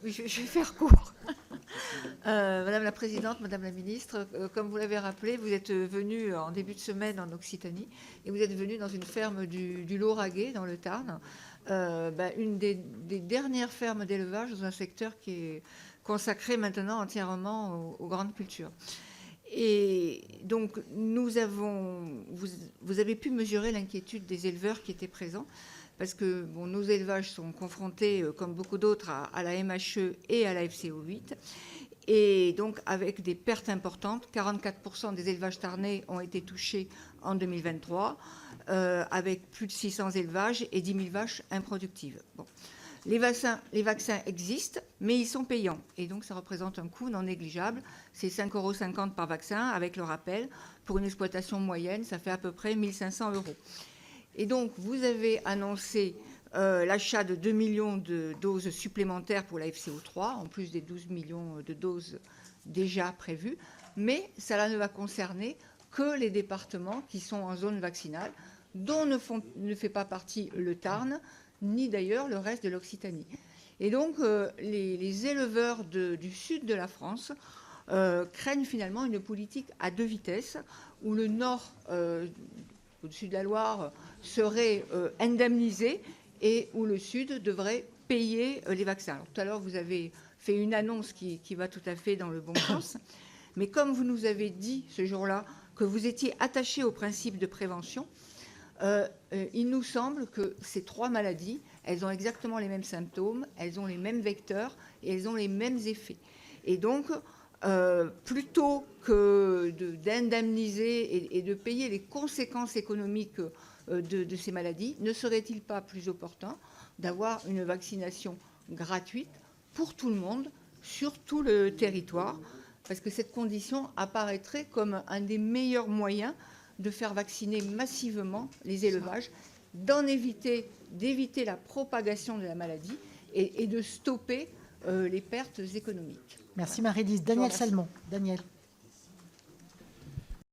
je vais faire court. Madame la Présidente, Madame la Ministre, comme vous l'avez rappelé, vous êtes venue en début de semaine en Occitanie et vous êtes venue dans une ferme du Lauragais, dans le Tarn, une des dernières fermes d'élevage dans un secteur qui est consacré maintenant entièrement aux grandes cultures. Et donc, vous avez pu mesurer l'inquiétude des éleveurs qui étaient présents, parce que nos élevages sont confrontés, comme beaucoup d'autres, à la MHE et à la FCO8, et donc avec des pertes importantes. 44% des élevages tarnais ont été touchés en 2023, avec plus de 600 élevages et 10 000 vaches improductives. Bon. Les vaccins existent, mais ils sont payants. Et donc, ça représente un coût non négligeable. C'est 5,50 € par vaccin, avec le rappel. Pour une exploitation moyenne, ça fait à peu près 1 500 €. Et donc, vous avez annoncé l'achat de 2 millions de doses supplémentaires pour la FCO3, en plus des 12 millions de doses déjà prévues. Mais cela ne va concerner que les départements qui sont en zone vaccinale, dont ne fait pas partie le Tarn, ni d'ailleurs le reste de l'Occitanie. Et donc, les éleveurs du sud de la France craignent finalement une politique à deux vitesses, où le nord, au-dessus de la Loire, serait indemnisé et où le sud devrait payer les vaccins. Alors, tout à l'heure, vous avez fait une annonce qui va tout à fait dans le bon sens. Mais comme vous nous avez dit ce jour-là que vous étiez attaché au principe de prévention, il nous semble que ces trois maladies, elles ont exactement les mêmes symptômes, elles ont les mêmes vecteurs et elles ont les mêmes effets. Et donc, plutôt que d'indemniser et de payer les conséquences économiques de ces maladies, ne serait-il pas plus opportun d'avoir une vaccination gratuite pour tout le monde, sur tout le territoire, parce que cette condition apparaîtrait comme un des meilleurs moyens de faire vacciner massivement les élevages, d'éviter la propagation de la maladie et de stopper les pertes économiques. Merci Marie-Lise. Daniel Salmon. Daniel.